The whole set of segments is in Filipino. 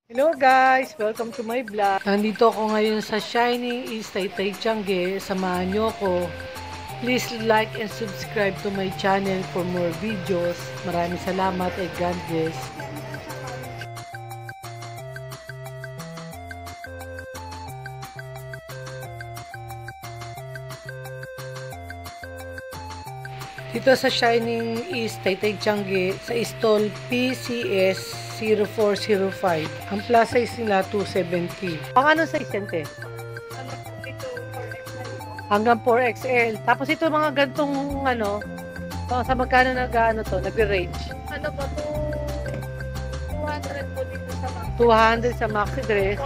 Hello guys! Welcome to my vlog. Nandito ako ngayon sa Shining East Taytay Tiangge. Samahan nyo ako. Please like and subscribe to my channel for more videos. Maraming salamat and God bless. Dito sa Shining East Taytay Tiangge sa stall PCS 0405. Ang plus size nila 270. Ang ano size yan, te? Hanggang 4XL. Tapos ito mga gantong ano, sa magkano nag-ano to, nag-range? Ano ba to? 200 po dito sa mga 200 sa maxi dress,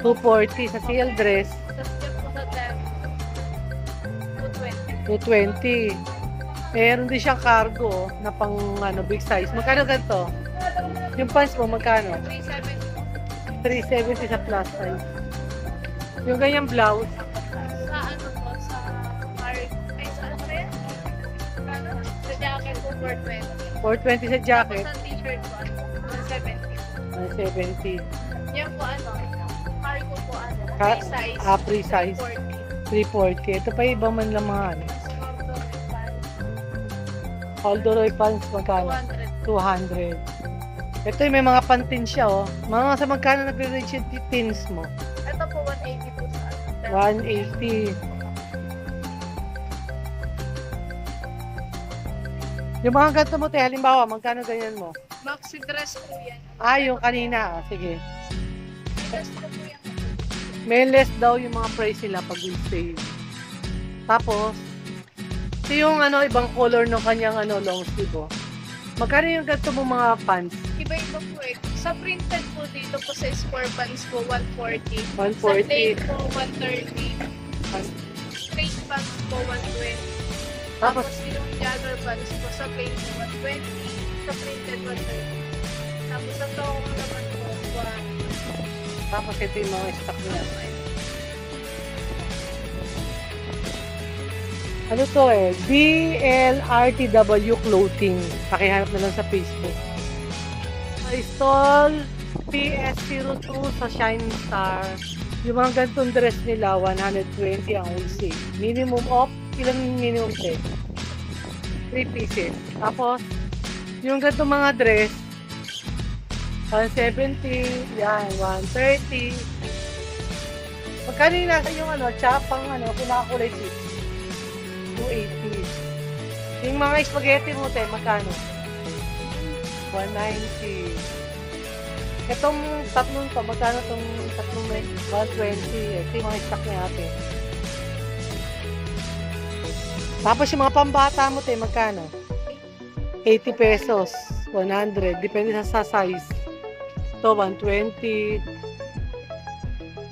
40 sa CL dress. 240 sa CL dress, Tapos yung po sa dem, 220. 220. Meron din siyang cargo na pang ano, big size. Magkano ganito? Yung pants mo, magkano? 370 370 sa plus size. Yung ganyang blouse, sa ano po, sa Marik. Ay, sa ano ba yan? Ano? Sa jacket po, 420. 420 sa jacket, Tapos sa t-shirt po, 170. 170. Yan po ano, cargo po ano, Ka- free size. free size. 40. 340. Ito pa ibang man lang mga ano. Alduroy pants, magkano? 200. 200. Ito yung may mga pantin siya, oh. Mga sa magkano nag-reach yung pins mo? Ito po, 180 po sa ano. 180. Yung mga ganito mo, te, halimbawa, magkano ganyan mo? Maxi dress po yan. Ah, yung kanina, sige. Dress po po yan. May less daw yung mga price nila pag will save. Tapos, ito yung ano, ibang color ng kanyang ano, long sleeve, oh. Magkano yung ganito mo mga pants? Iba-iba po eh. Sa printed po dito po sa score pants po, 140. 140. Sa plain po, 130. Straight pants po, 120. Tapos, Tapos yung jogger pants po sa plain po, 120. Sa printed, 130. Tapos sa tong naman po, tapos ito yung mga stock nila. Ano to eh? BLRTW Clothing. Pakihanap na lang sa Facebook. Sa stall PS02 sa Shining Star. Yung mga gantong dress nila, 120 ang wholesale. Minimum of, ilang minimum set? 3 pieces. Tapos, yung gantong mga dress, 170, yan, 130. Magkano yung nasa yung ano, chapang ano, pinakakulay tips? 280. Yung mga spaghetti mo, te, magkano? 190. Itong tatlong to, magkano itong tatlong may 120. Ito yung mga stock niya natin. Tapos yung mga pambata mo, te, magkano? 80 pesos. 100. Depende sa size. Ito, 120.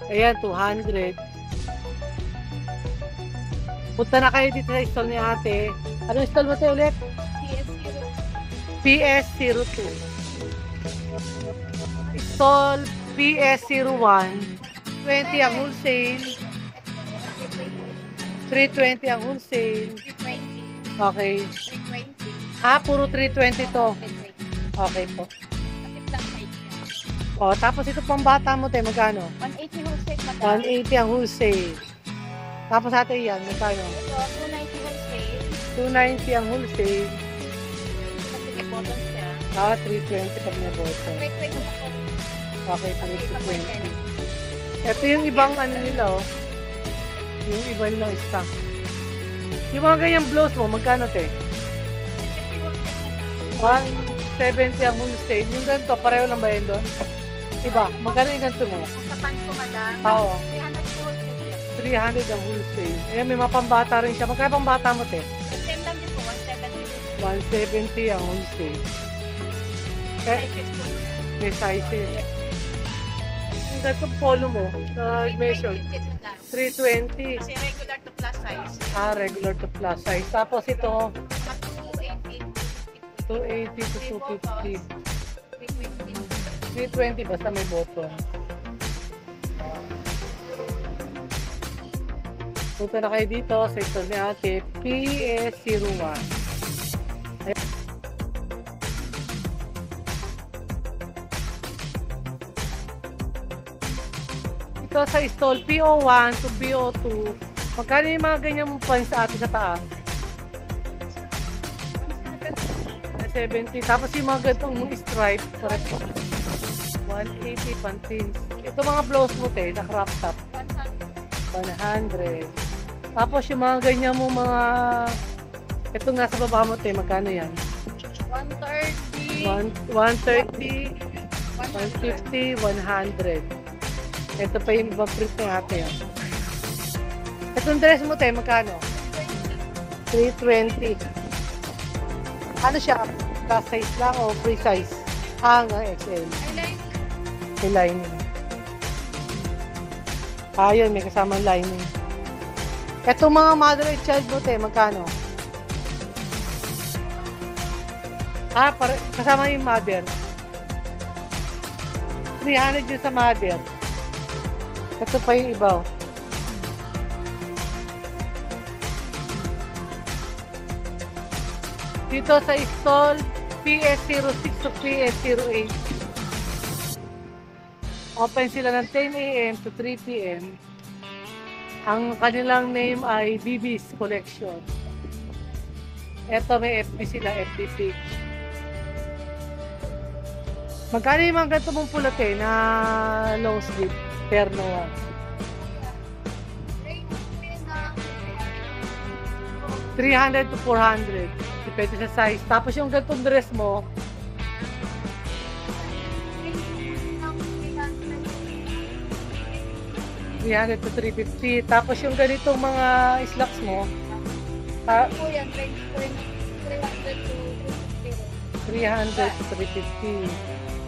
Ayan, 200. Punta na kayo dito sa stall ni ate. Anong stall mo tayo ulit? PS02. Stall PS01. 20 ang wholesale. 320 ang wholesale. 320. Okay. 320. Ah, puro 320 to. Okay po. O, tapos ito pang bata mo tayo, magkano? 180 wholesale, madam. 180 ang wholesale. Tapos ate yan, magkano? Ito, 290 wholesale. 290 ang wholesale. Kasi may bottom siya. Ah, 320 pag may bottom. 320 po. Okay, 320. Ito yung ibang ano nila, oh. Yung iba nilang stock. Yung mga ganyang blouse mo, magkano te? 170 ang wholesale. Yung ganito, pareho lang ba yun doon? Iba, magkano yung ganito mo? Sa pants ko, madam. Oo. 300 po wholesale. 300 ang wholesale. Ayan, may mga pambata rin siya. Magkano pambata mo te? Same lang din po, 170 170. ang wholesale. Eh, Sizes po. may sizes. Yung ganitong polo mo, sa measure, 320. Kasi regular to plus size. Ah, regular to plus size. Tapos ito, Mas 280. 280 to 250. 320. 320 basta may bottom. Punta na kayo dito sa store ni ate, PS01. Dito sa stall PO1 to PO2, magkano yung mga ganyan mong pants sa atin sa taas? 70. Tapos yung mga ganitong stripe, correct po. 180 pantins. Ito mga blouse mo te, na crop top. 100. Tapos yung mga ganyan mo mga, ito nasa baba mo te, magkano yan? 130. 130, 150, 100. Ito pa yung ibang print ng ate. Itong dress mo te, magkano? 320. Ano siya? Plus size lang o free size? Hanggang XL. May lining. Ayun, may kasamang lining. Itong mga mother and child mo te, magkano? Kasama yung mother. 300 yun sa mother. Ito pa yung iba. Dito sa stall, PS06 to PS08. Open sila ng 10 a.m. to 3 p.m. Ang kanilang name ay BB's Collection. Ito may FB sila, FB page. Magkano yung mga ganito mong pulate na long sleeve? Terno 300 to 400. Depende sa size. Tapos yung ganitong dress mo, 300 to 350. Tapos yung ganitong mga slacks mo, Po yan, 300 to 300 to 350.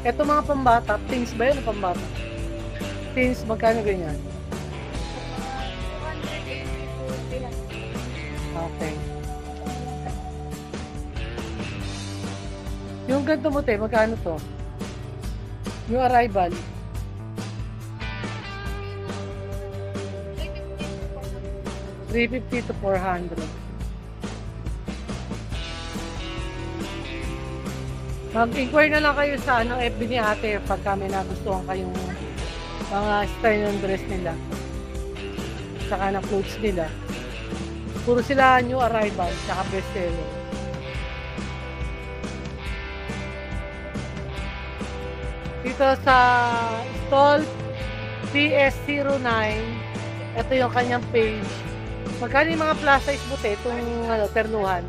Ito mga pambata, teens ba yun o pambata? Teens, magkano ganyan? 280 to 300. Okay. Yung ganito mo te, magkano to? Yung arrival, 350 to 400. Mag-inquire na lang kayo sa FB ni ate pagka may nagustuhan kayong mga style ng dress nila. Saka ng clothes nila. Puro sila new arrival, saka bestseller. Dito sa stall PS09, ito yung kanyang page. Magkano yung mga plus size mo te, itong ternuhan?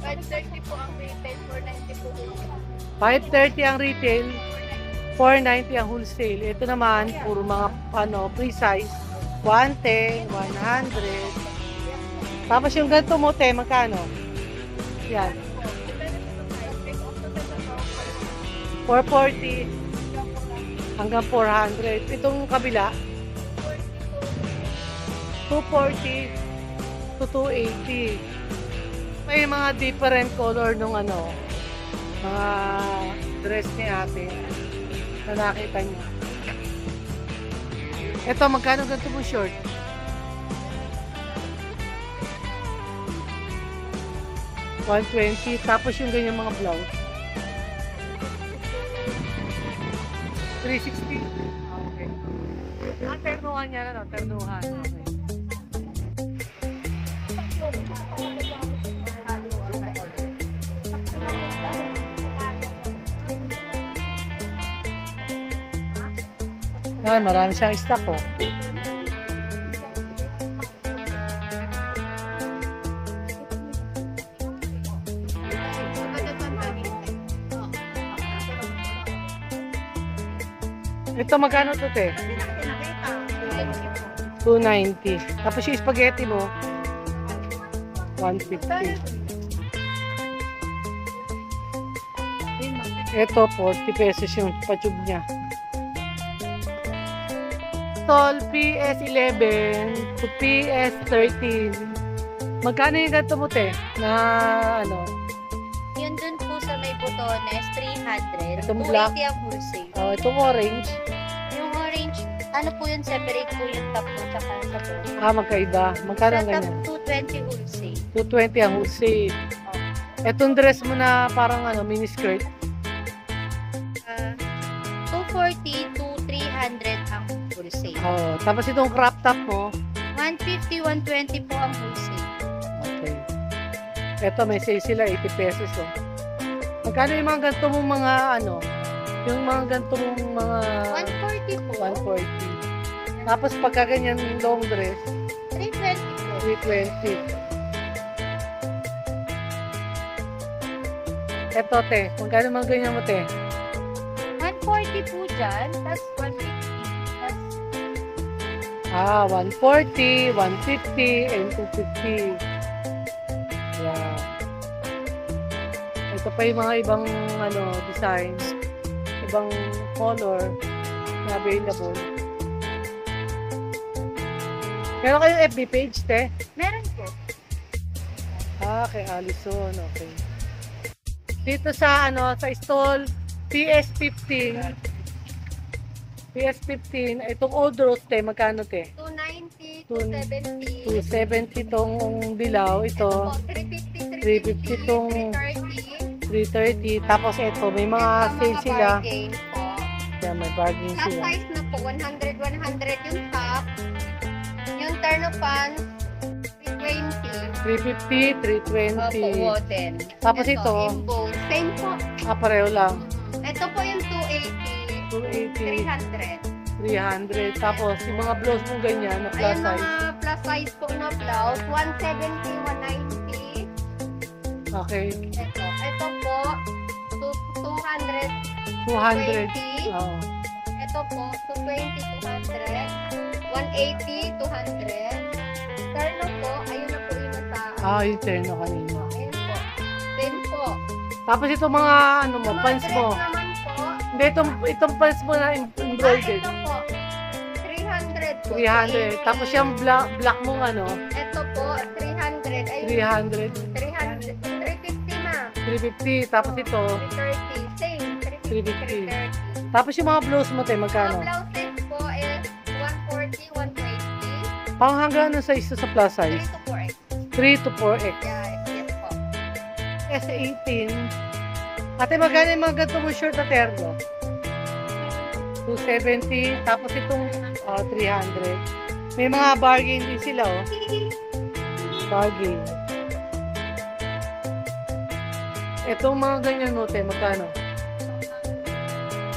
530 po ang retail, 490 po. 530 ang retail, 490 ang wholesale. Ito naman, puro mga free size. 110, 100. Tapos yung ganito mo te, magkano? Yan. 440 hanggang 400. Itong kabila, 240 to 280. May mga different color nung mga dress ni ate na nakita niyo. Ito, magkano ganito mo short? $120. Tapos yung ganyan mga blouse, 360. Okay. Ternuhan niya na, ternuhan. Okay. Ay, marami siyang stock ko. Ito magkano to te? 290. Tapos yung spaghetti mo, 150. Ito, 40 pesos yung patube niya. Stall PS11 to PS13. Magkano yung ganito mo te? Na Yun dun po sa may butones, 300. Itong black. 280 ang wholesale. Oh, itong orange. Yung orange, po yun, separate po yung top mo tsaka sa bottom. Magkaiba. Magkano ang Sa top, ganyan? 220 wholesale. 220 ang wholesale. Itong dress mo na parang mini skirt. 240 to 300 ang wholesale. Oh, tapos itong crop top mo. 150, 120 po ang wholesale. Okay. Ito, may sale sila, 80 pesos, oh. Magkano yung mga ganito mong mga, ano, yung mga ganito mong mga 140 po. 140. Tapos pagka ganyan long dress, 320 po. 320. Ito, te. Magkano mga ganyan mo, te? 140 po dyan, tas 150. Tas 140, 150, and 250. Yeah. Ito pa yung mga ibang ano, designs, ibang color na available. Meron kayong FB page, te? meron po. Kay Allison, okay. Dito sa ano, sa stall PS15. PS15, itong old rose, te, magkano, te? 290, 270. 270 tong dilaw, Ito po, ito 350, 350 tong 330. 330. Tapos ito, may mga Ito, sale mga sila. bargain po. Kaya may bargain Plus sila. size na po, 100, 100 yung top. Yung turn of pants, 320. 350, Opo, 320. wooden. Tapos ito, Imbo. Same po. pareho lang. Ito po yung 280, 280, 300. 300. Tapos yung mga blouse mo ganyan, na plus Ayun size. mga plus size po na blouse, 170, 190. Okay. Ito po, 200, 200. 20. Oo. Ito po, 220, 200. 180, 200. Terno po, ayun na po yung nasa. Yung terno kanina. Ayun po. Same po. Tapos itong mga ano mo, Yung mga pants dress mo. naman po, Hindi, itong pants mo na embroidered. ito po. 300 po. 300. Tapos yung black mong ano, Ito po, 300. Ayun, 300. 300. 350 na. 350. Tapos ito, 330. Same. 350. 330. tapos yung mga blouse mo, te, Mga magkano? blouses po is 140, 120. Pang hanggang ano size sa plus 3 size? to 4X. 3 to 4X. Yeah, yes po. S18. Ate, magkano yung mga ganito mo short na terno? 270. Tapos itong 300. May mga bargain din sila, oh. Bargain. Itong mga ganyan mo, te, magkano?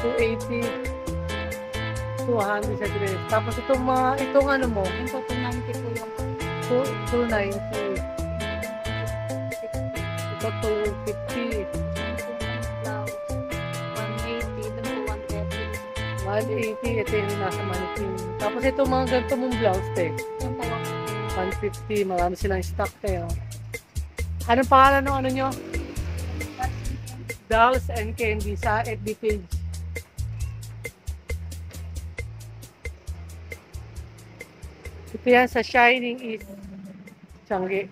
280. 200 sa dress. Tapos itong ano mo, Ito, 290 po yung 290. Ito 250. blouse. 180, dun po 130. 180. Ito yung nasa mannequin. Tapos itong mga ganito mong blouse, te. Yung po, 150. Marami silang stock, te. Oh. Anong pangalan ng ano nyo? Dolls and Candy sa FB page. Ito yan sa Shining East. Changi.